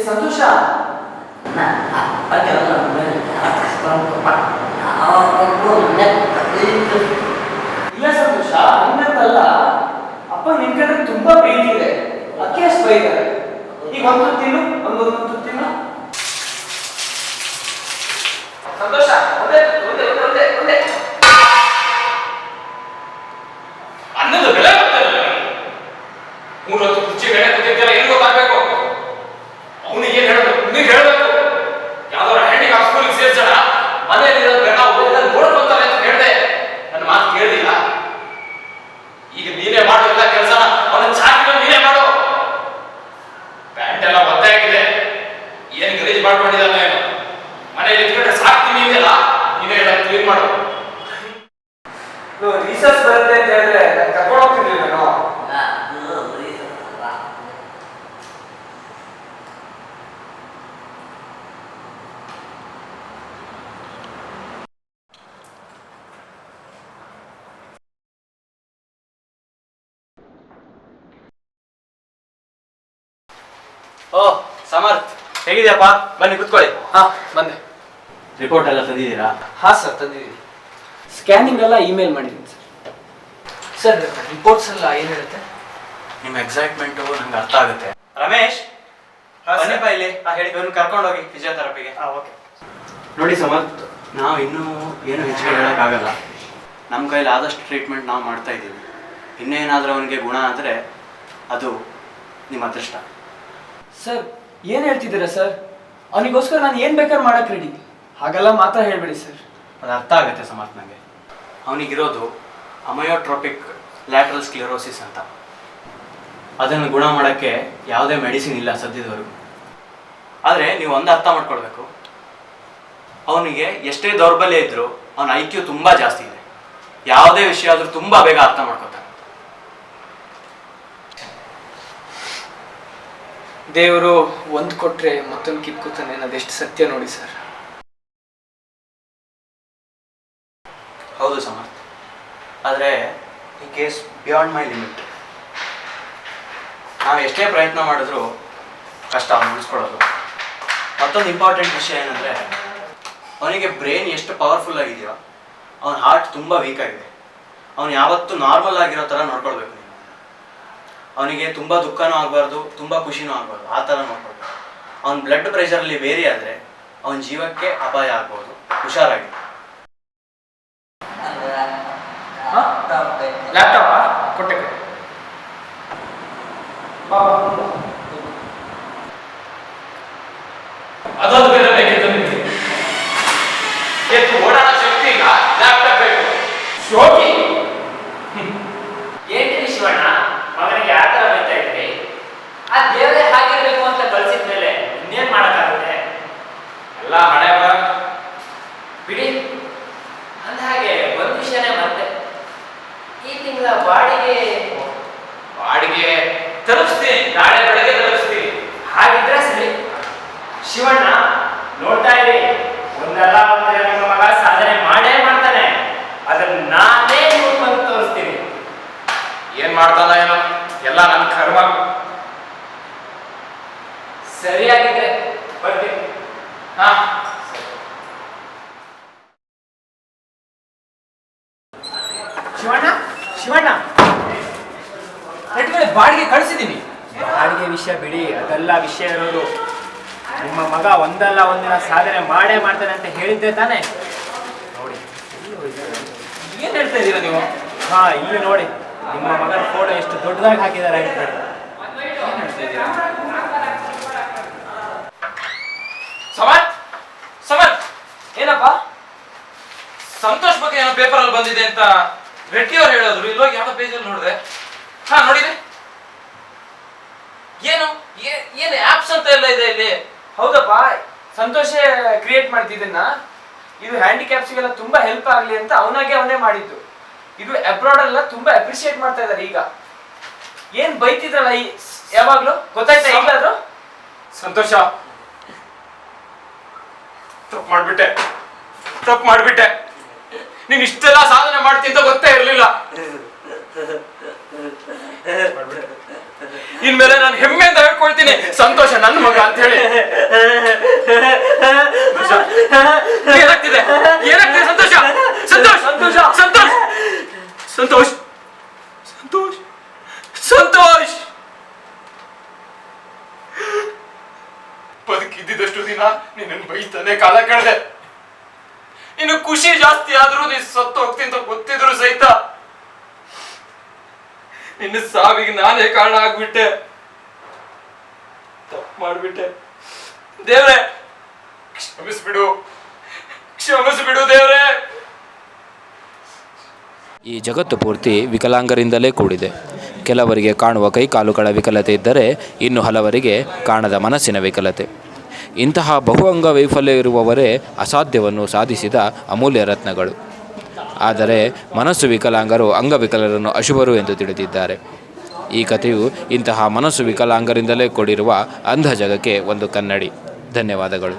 ಸಂತೋಷ ಇಲ್ಲ ಸಂತೋಷ ಹಂಗಂತಲ್ಲ. ಅಪ್ಪ ನಿನ್ ಕಂಡ್ರೆ ತುಂಬಾ ಪ್ರೀತಿ ಇದೆ, ಅದಕ್ಕೆ ಅಷ್ಟು ಬೈತಾರೆ. ಈಗ ಒಂದು ತಿನ್ನು, ಒಂದು ತಿನ್ನು. ಸಂತೋಷ ಒಂದೇ ಒಂದೇ ಒಂದೇ ಒಂದೇ ಅನ್ನದ ಬೆಲೆ ಗೊತ್ತಿಲ್ಲ. 3 ಹೊತ್ತು ಕುರ್ಚಿ ಬೆಳೆ ಕೂತಿದ್ದೆಲ್ಲ ಏನು ಗೊತ್ತಾಗಬೇಕು? ಅವನಿಗೆ ಏನ್ ಹೇಳಬೇಕು? ನಿನಗೆ ಹೇಳಬೇಕು. ಯಾವ್ದಾರ ಹ್ಯಾಂಡಿಕ್ಯಾಪ್ ಸ್ಕೂಲಿಗೆ ಸೇರ್ಸೋಣ, ಮನೆಯಲ್ಲಿರೋ ನೋಡ್ಕೊಂತಾರೆ ಅಂತ ಹೇಳಿದೆ. ನನ್ನ ಮಾತು ಕೇಳಿಲ್ಲ. ಈಗ ನೀನೇ ಮಾಡೋದಿಲ್ಲ ಕೆಲಸನ, ಅವನ ಚಾಕಿ ನೀನೇ ಮಾಡು. ಪ್ಯಾಂಟ್ ಎಲ್ಲ ಒದ್ದೆ ಆಗಿದೆ, ಏನ್ ಗಲೀಜ್ ಮಾಡ್ಕೊಂಡಿದ್ದಾನೆ ಏನು? ಮನೆಯಲ್ಲಿ ಇಟ್ಕೊಂಡ್ರೆ ಸಾಕ್ತೀನಿ ಇದೆಯಲ್ಲ, ನೀನೇ ಎಲ್ಲ ಕ್ಲೀನ್ ಮಾಡು. ರಿಸರ್ಚ್ ಬರುತ್ತೆ ಅಂತ ಹೇಳಿದ್ರೆ ನಾನು ಕರ್ಕೊಂಡು ಹೋಗ್ತಿರ್ಲಿಲ್ಲ ನಾನು. ಓ ಸಮರ್ಥ್, ಹೇಗಿದೆಯಪ್ಪ? ಬನ್ನಿ ಕೂತ್ಕೊಳ್ಳಿ. ಹಾ ಬಂದೆ. ರಿಪೋರ್ಟ್ ಎಲ್ಲ ತಂದಿದ್ದೀರಾ? ಹಾ ಸರ್ ತಂದಿದ್ದೀವಿ. ಸ್ಕ್ಯಾನಿಂಗ್ ಎಲ್ಲ ಇಮೇಲ್ ಮಾಡಿದ್ದೀನಿ ಸರ್. ರಿಪೋರ್ಟ್ಸ್ ಎಲ್ಲ ಏನು ಹೇಳುತ್ತೆ? ನಿಮ್ಮ ಎಕ್ಸೈಟ್ಮೆಂಟು ನಂಗೆ ಅರ್ಥ ಆಗುತ್ತೆ. ರಮೇಶ್ ಬನ್ನಿಪ್ಪ ಇಲ್ಲಿ. ಹೇಳಿ ಇವನು ಕರ್ಕೊಂಡೋಗಿ ಫಿಸಿಯೋಥೆರಪಿಗೆ. ಓಕೆ. ನೋಡಿ ಸಮರ್ಥ್, ನಾವು ಇನ್ನೂ ಏನು ಹೆಚ್ಚಿಗೆ ಹೇಳೋಕ್ಕಾಗಲ್ಲ. ನಮ್ಮ ಕೈಲಿ ಆದಷ್ಟು ಟ್ರೀಟ್ಮೆಂಟ್ ನಾವು ಮಾಡ್ತಾ ಇದ್ದೀವಿ. ಇನ್ನೇನಾದರೂ ಅವನಿಗೆ ಗುಣ ಆದರೆ ಅದು ನಿಮ್ಮ ಅದೃಷ್ಟ. ಸರ್ ಏನು ಹೇಳ್ತಿದ್ದೀರಾ ಸರ್? ಅವನಿಗೋಸ್ಕರ ನಾನು ಏನು ಬೇಕಾದ್ರೂ ಮಾಡಕ್ಕೆ ರೆಡಿ. ಹಾಗೆಲ್ಲ ಮಾತ್ರ ಹೇಳಬೇಡಿ ಸರ್. ಅದು ಅರ್ಥ ಆಗುತ್ತೆ ಸಮರ್ಥ್ ನನಗೆ. ಅವನಿಗಿರೋದು ಅಮಯೋಟ್ರೋಪಿಕ್ ಲ್ಯಾಟ್ರಲ್ ಸ್ಕ್ಲೆರೋಸಿಸ್ ಅಂತ. ಅದನ್ನು ಗುಣ ಮಾಡೋಕ್ಕೆ ಯಾವುದೇ ಮೆಡಿಸಿನ್ ಇಲ್ಲ ಸದ್ಯದವರೆಗೂ. ಆದರೆ ನೀವು ಒಂದು ಅರ್ಥ ಮಾಡ್ಕೊಳ್ಬೇಕು, ಅವನಿಗೆ ಎಷ್ಟೇ ದೌರ್ಬಲ್ಯ ಇದ್ದರೂ ಅವನ IQ ತುಂಬ ಜಾಸ್ತಿ ಇದೆ. ಯಾವುದೇ ವಿಷಯ ಆದರೂ ತುಂಬ ಬೇಗ ಅರ್ಥ ಮಾಡ್ಕೊತಾನೆ. ದೇವರು ಒಂದು ಕೊಟ್ರೆ ಮತ್ತೊಂದು ಕಿತ್ಕೋತಾನೆ ಅನ್ನೋದು ಎಷ್ಟು ಸತ್ಯ ನೋಡಿ ಸರ್. ಹೌದು ಸಮರ್ಥ್, ಆದರೆ ಈ ಕೇಸ್ ಬಿಯಾಂಡ್ ಮೈ ಲಿಮಿಟ್. ನಾವು ಎಷ್ಟೇ ಪ್ರಯತ್ನ ಮಾಡಿದ್ರೂ ಕಷ್ಟ ಉಳಿಸ್ಕೊಳ್ಳೋದು. ಮತ್ತೊಂದು ಇಂಪಾರ್ಟೆಂಟ್ ವಿಷಯ ಏನಂದರೆ, ಅವನಿಗೆ ಬ್ರೈನ್ ಎಷ್ಟು ಪವರ್ಫುಲ್ ಆಗಿದೆಯೋ ಅವನ ಹಾರ್ಟ್ ತುಂಬ ವೀಕ್ ಆಗಿದೆ. ಅವನು ಯಾವತ್ತೂ ನಾರ್ಮಲ್ ಆಗಿರೋ ಥರ ನೋಡ್ಕೊಳ್ಬೇಕು ನೀವು. ಅವನಿಗೆ ತುಂಬ ದುಃಖನೂ ಆಗಬಾರ್ದು, ತುಂಬ ಖುಷಿನೂ ಆಗಬಾರ್ದು, ಆ ಥರ ನೋಡ್ಕೊಳ್ಬೇಕು. ಅವನ ಬ್ಲಡ್ ಪ್ರೆಷರಲ್ಲಿ ವೇರಿ ಆದರೆ ಅವನ ಜೀವಕ್ಕೆ ಅಪಾಯ ಆಗ್ಬೋದು. ಹುಷಾರಾಗಿ. ಲ್ಯಾಪ್ಟಾಪ್ ಕೊಟ್ಟೆ ಅದೊಂದು ಬೇರೆ ಬೇಕಿತ್ತು ನಿಮಗೆ. ಎತ್ತು ಓಡಾಡೋ ಶಕ್ತಿ ಇಲ್ಲ, ಲ್ಯಾಪ್ಟಾಪ್ ಬೇಕು. ಶೋಕಿ ಏನ್ರಿ ಶಿವಣ್ಣ, ಮಗನಿಗೆ ಯಾವ ತರ ಬೈತಾ ಇದ್ರಿ? ಆ ದೇವರೇ ಹಾಗಿರ್ಬೇಕು ಅಂತ ಕಳ್ಸಿದ ಮೇಲೆ ಇನ್ನೇನ್ ಮಾಡಕ್ಕಾಗುತ್ತೆ? ಎಲ್ಲ ಹಣೆ ಬರ ಬಿಡಿ. ಅಂದ ಹಾಗೆ ಒಂದು ವಿಷಯನೇ ಮತ್ತೆ, ಈ ತಿಂಗಳ ಬಾಡಿಗೆ ತಲುಪಿಸ್ತೀನಿ, ನಾಳೆ ಬೆಳಗ್ಗೆ ತಲುಪಿಸ್ತೀನಿ. ಹಾಗಿದ್ರೆ ಸರಿ. ಶಿವಣ್ಣ ನೋಡ್ತಾ ಇರಿ, ಒಂದಲ್ಲ ಒಂದು ನಿಮ್ಮ ಮಗ ಸಾಧನೆ ಮಾಡೇ ಮಾಡ್ತಾನೆ. ಅದನ್ನ ನಾನೇ ನೋಡ್ಕೊಂಡು ತೋರಿಸ್ತೀನಿ. ಏನ್ ಮಾಡ್ತಾನ ಏನೋ, ಎಲ್ಲ ನನ್ನ ಕರ್ಮ. ಸರಿಯಾಗಿದ್ರೆ ಬರ್ತೀನಿ. ಹಾ ಶಿವಣ್ಣ ಶಿವಣ್ಣ ನೆಟ್ಗಳೇ ಬಾಡಿಗೆ ಕಳಿಸಿದ್ದೀನಿ. ಬಾಡಿಗೆ ವಿಷಯ ಬಿಡಿ, ಅದೆಲ್ಲ ವಿಷಯ ಇರೋದು ನಿಮ್ಮ ಮಗ ಒಂದಲ್ಲ ಒಂದಿನ ಸಾಧನೆ ಮಾಡೇ ಮಾಡ್ತಾನೆ ಅಂತ ಹೇಳಿದ್ದೆ ತಾನೇ? ನೋಡಿ ಏನ್ ಹೇಳ್ತಾ ಇದ್ದೀರಾ ನೀವು? ಹಾ ಇಲ್ಲಿ ನೋಡಿ, ನಿಮ್ಮ ಮಗನ ಫೋಟೋ ಎಷ್ಟು ದೊಡ್ಡದಾಗಿ ಹಾಕಿದ್ದಾರೆ ಅಂತ. ಸಮರ್ಥ್ ಸಮರ್ಥ್, ಏನಪ್ಪ? ಸಂತೋಷ್ ಬಗ್ಗೆ ಏನೋ ಪೇಪರ್ ಅಲ್ಲಿ ಬಂದಿದೆ ಅಂತ ರೆಡ್ಡಿ ಅವ್ರು ಹೇಳಿದ್ರು. ಇಲ್ಲೋಗಿ ಯಾವ ಪೇಜಲ್ಲಿ ನೋಡಿದೆ. ಹಾ ನೋಡಿದೆ. ಏನು ಏನು ಆಪ್ಸ್ ಅಂತ ಎಲ್ಲ ಇದೆ ಇಲ್ಲಿ. ಹೌದಪ್ಪ, ಸಂತೋಷೇ ಕ್ರಿಯೇಟ್ ಮಾಡ್ತಿದ್ದನ್ನ. ಇದು ಹ್ಯಾಂಡಿಕ್ಯಾಪ್ಸ್ಗೆಲ್ಲ ತುಂಬಾ ಹೆಲ್ಪ್ ಆಗ್ಲಿ ಅಂತ ಅವನೇ ಮಾಡಿದ್ದು. ಇದು ಅಬ್ರಾಡ್ ಎಲ್ಲ ತುಂಬಾ ಅಪ್ರಿಶಿಯೇಟ್ ಮಾಡ್ತಾ ಇದ್ದಾರೆ. ಈಗ ಏನ್ ಬೈತಿದ್ರಲ್ಲ ಯಾವಾಗ್ಲೂ ಗೊತ್ತಾಯ್ತಾ ಈಗಲಾದ್ರು? ಸಂತೋಷ, ತಪ್ಪು ಮಾಡ್ಬಿಟ್ಟೆ. ನೀನ್ ಇಷ್ಟೆಲ್ಲ ಸಾಧನೆ ಮಾಡ್ತಿ ಅಂತ ಗೊತ್ತೇ ಇರಲಿಲ್ಲ. ಇನ್ಮೇಲೆ ನಾನು ಹೆಮ್ಮೆಯಿಂದ ಹೇಳ್ಕೊಳ್ತೀನಿ ಸಂತೋಷ ನನ್ನ ಮಗ ಅಂತ ಹೇಳಿ. ಏನಾಗ್ತಿದೆ ಏನಾಗ್ತಿದೆ ಸಂತೋಷ ಸಂತೋಷ್ ಸಂತೋಷ ಸಂತೋಷ್ ಸಂತೋಷ್ ಸಂತೋಷ್ ಸಂತೋಷ್ ಬದುಕಿದ್ದಷ್ಟು ದಿನ ನಿನ್ನನ್ನು ಬೈತಾನೆ ಕಾಲ ಕಳೆದೆ. ಇನ್ನು ಖುಷಿ ಜಾಸ್ತಿ ಆದ್ರೂ ನೀ ಸತ್ತು ಹೋಗ್ತೀನಿ ಅಂತ ಗೊತ್ತಿದ್ರು ಸಹಿತ ನಿನ್ನ ಸಾವಿಗೆ ನಾನೇ ಕಾರಣ ಆಗ್ಬಿಟ್ಟೆ. ತಪ್ಪು ಮಾಡ್ಬಿಟ್ಟೆ. ದೇವ್ರೆ ಕ್ಷಮಿಸ್ಬಿಡು, ಕ್ಷಮಿಸ್ಬಿಡು ದೇವ್ರೆ. ಈ ಜಗತ್ತು ಪೂರ್ತಿ ವಿಕಲಾಂಗರಿಂದಲೇ ಕೂಡಿದೆ. ಕೆಲವರಿಗೆ ಕಾಣುವ ಕೈಕಾಲುಗಳ ವಿಕಲತೆ ಇದ್ದರೆ ಇನ್ನು ಹಲವರಿಗೆ ಕಾಣದ ಮನಸ್ಸಿನ ವಿಕಲತೆ. ಇಂತಹ ಬಹುಅಂಗ ವೈಫಲ್ಯ ಇರುವವರೇ ಅಸಾಧ್ಯವನ್ನು ಸಾಧಿಸಿದ ಅಮೂಲ್ಯ ರತ್ನಗಳು. ಆದರೆ ಮನಸ್ಸು ವಿಕಲಾಂಗರು ಅಂಗವಿಕಲರನ್ನು ಅಶುಭರು ಎಂದು ತಿಳಿದಿದ್ದಾರೆ. ಈ ಕಥೆಯು ಇಂತಹ ಮನಸ್ಸು ವಿಕಲಾಂಗರಿಂದಲೇ ಕೂಡಿರುವ ಅಂಧ ಜಗಕ್ಕೆ ಒಂದು ಕನ್ನಡಿ. ಧನ್ಯವಾದಗಳು.